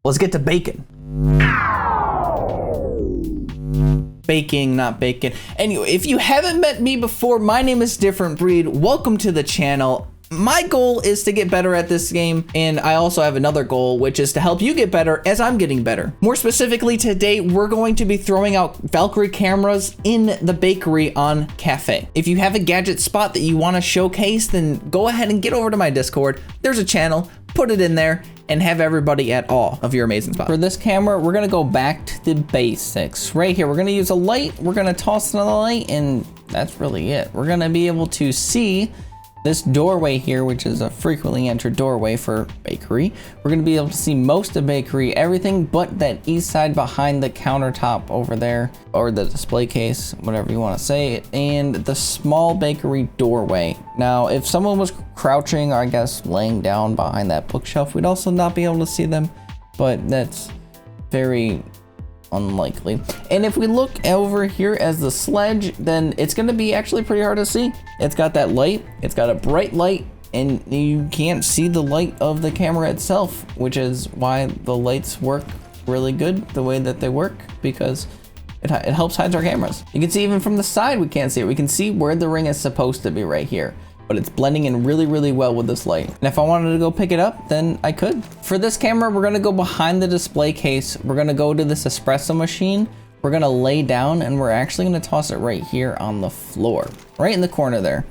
Let's get to bacon. Baking, not bacon. Anyway, if you haven't met me before, my name is Different Breed. Welcome to the channel. My goal is to get better at this game, and I also have another goal, which is to help you get better as I'm getting better. More specifically, today we're going to be throwing out Valkyrie cameras in the bakery on Cafe. If you have a gadget spot that you want to showcase, then go ahead and get over to my Discord. There's a channel, put it in there, and have everybody at all of your amazing spots. For this camera, we're gonna go back to the basics. Right here, we're gonna use a light, we're gonna toss another light, and that's really it. We're gonna be able to see this doorway here, which is a frequently entered doorway for bakery. We're gonna be able to see most of bakery, everything but that east side behind the countertop over there, or the display case, whatever you wanna say, and the small bakery doorway. Now, if someone was crouching, or I guess laying down behind that bookshelf, we'd also not be able to see them, but that's very unlikely. And if we look over here as the sledge, then it's going to be actually pretty hard to see. It's got that light, it's got a bright light, and you can't see the light of the camera itself, which is why the lights work really good the way that they work, because it helps hide our cameras. You can see even from the side we can't see it. We can see where the ring is supposed to be right here, but it's blending in really, really well with this light. And if I wanted to go pick it up, then I could. For this camera, we're gonna go behind the display case. We're gonna go to this espresso machine. We're gonna lay down, and we're actually gonna toss it right here on the floor, right in the corner there.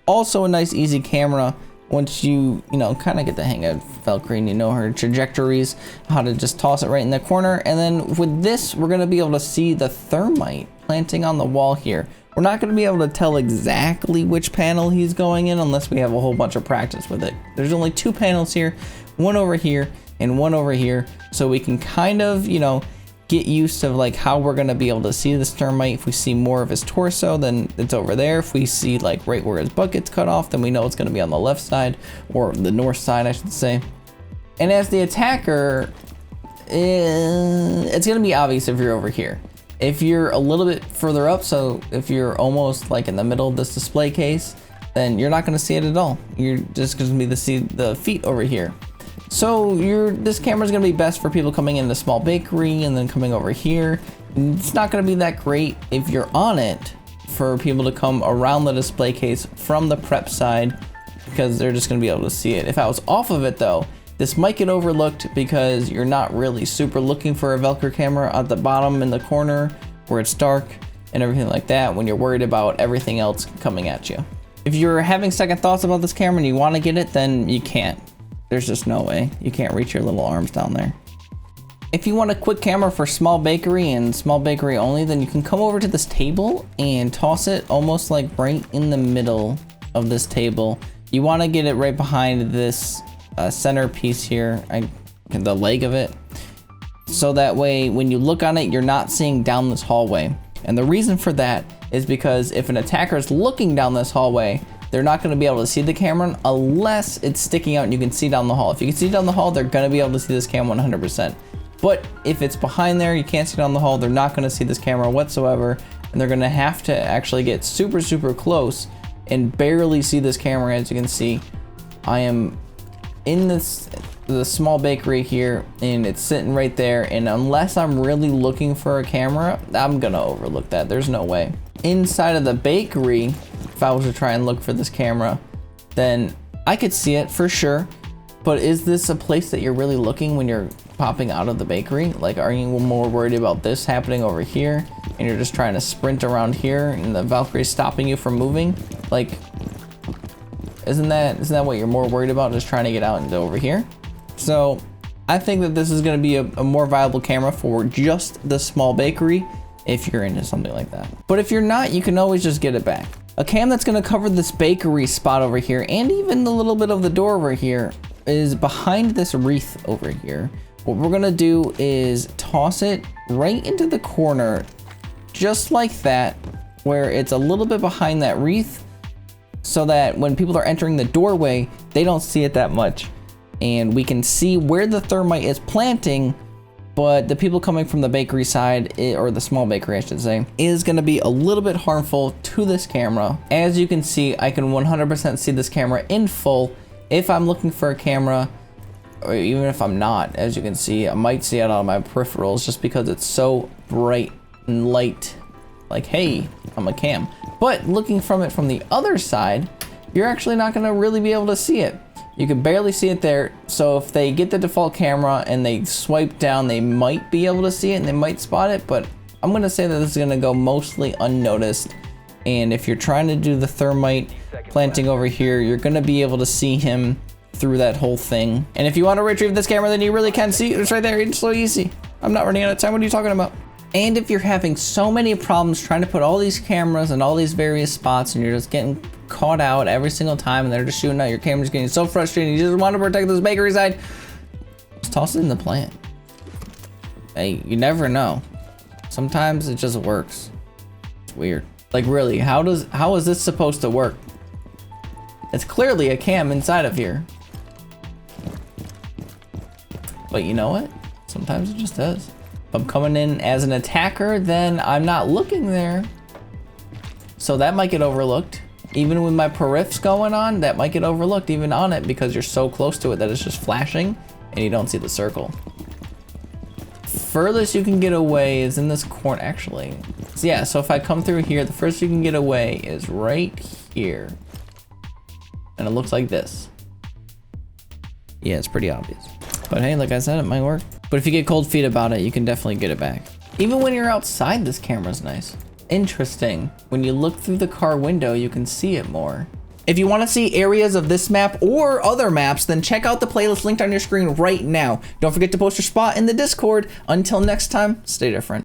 Also a nice, easy camera once you kind of get the hang of Valkyrie and you know her trajectories, how to just toss it right in the corner. And then with this, we're gonna be able to see the thermite planting on the wall here. We're not going to be able to tell exactly which panel he's going in unless we have a whole bunch of practice with it. There's only two panels here, one over here and one over here, so we can kind of, get used to like how we're going to be able to see this thermite. If we see more of his torso, then it's over there. If we see like right where his butt gets cut off, then we know it's going to be on the left side, or the north side, I should say. And as the attacker, it's going to be obvious if you're over here. If you're a little bit further up, so if you're almost like in the middle of this display case, then you're not going to see it at all. You're just going to see the feet over here. So this camera is going to be best for people coming into small bakery and then coming over here. It's not going to be that great if you're on it for people to come around the display case from the prep side, because they're just going to be able to see it. If I was off of it though, this might get overlooked because you're not really super looking for a Valkyrie camera at the bottom in the corner where it's dark and everything like that when you're worried about everything else coming at you. If you're having second thoughts about this camera and you want to get it, then you can't. There's just no way. You can't reach your little arms down there. If you want a quick camera for small bakery and small bakery only, then you can come over to this table and toss it almost like right in the middle of this table. You want to get it right behind this center piece here, the leg of it, so that way when you look on it, you're not seeing down this hallway. And the reason for that is because if an attacker is looking down this hallway, they're not going to be able to see the camera unless it's sticking out and you can see down the hall. If you can see down the hall, they're going to be able to see this camera 100%. But if it's behind there, you can't see down the hall, they're not going to see this camera whatsoever, and they're going to have to actually get super, super close and barely see this camera. As you can see, I am in the small bakery here, and it's sitting right there, and unless I'm really looking for a camera, I'm gonna overlook that. There's no way. Inside of the bakery, if I was to try and look for this camera, then I could see it for sure, but is this a place that you're really looking when you're popping out of the bakery? Like, are you more worried about this happening over here and you're just trying to sprint around here and the Valkyrie's stopping you from moving? Like, Isn't that what you're more worried about, just trying to get out and go over here? So I think that this is going to be a more viable camera for just the small bakery if you're into something like that. But if you're not, you can always just get it back. A cam that's going to cover this bakery spot over here and even the little bit of the door over here is behind this wreath over here. What we're going to do is toss it right into the corner, just like that, where it's a little bit behind that wreath, so that when people are entering the doorway, they don't see it that much. And we can see where the thermite is planting, but the people coming from the bakery side, or the small bakery I should say, is gonna be a little bit harmful to this camera. As you can see, I can 100% see this camera in full. If I'm looking for a camera or even if I'm not, as you can see, I might see it on my peripherals just because it's so bright and light. Like, hey, I'm a cam. But looking from it from the other side, you're actually not gonna really be able to see it. You can barely see it there. So if they get the default camera and they swipe down, they might be able to see it and they might spot it, but I'm gonna say that this is gonna go mostly unnoticed. And if you're trying to do the thermite planting over here, you're gonna be able to see him through that whole thing. And if you want to retrieve this camera, then you really can see it. It's right there. It's so easy. I'm not running out of time. What are you talking about? And if you're having so many problems trying to put all these cameras in all these various spots and you're just getting caught out every single time and they're just shooting out, your camera's getting so frustrating, you just want to protect this bakery side, just toss it in the plant. Hey, you never know. Sometimes it just works. It's weird. Like, really, how is this supposed to work? It's clearly a cam inside of here. But you know what? Sometimes it just does. If I'm coming in as an attacker, then I'm not looking there. So that might get overlooked. Even with my periffs going on, that might get overlooked even on it because you're so close to it that it's just flashing and you don't see the circle. Furthest you can get away is in this corner, actually. So yeah, so if I come through here, the furthest you can get away is right here. And it looks like this. Yeah, it's pretty obvious. But hey, like I said, it might work. But if you get cold feet about it, you can definitely get it back. Even when you're outside, this camera's nice. Interesting. When you look through the car window, you can see it more. If you want to see areas of this map or other maps, then check out the playlist linked on your screen right now. Don't forget to post your spot in the Discord. Until next time, stay different.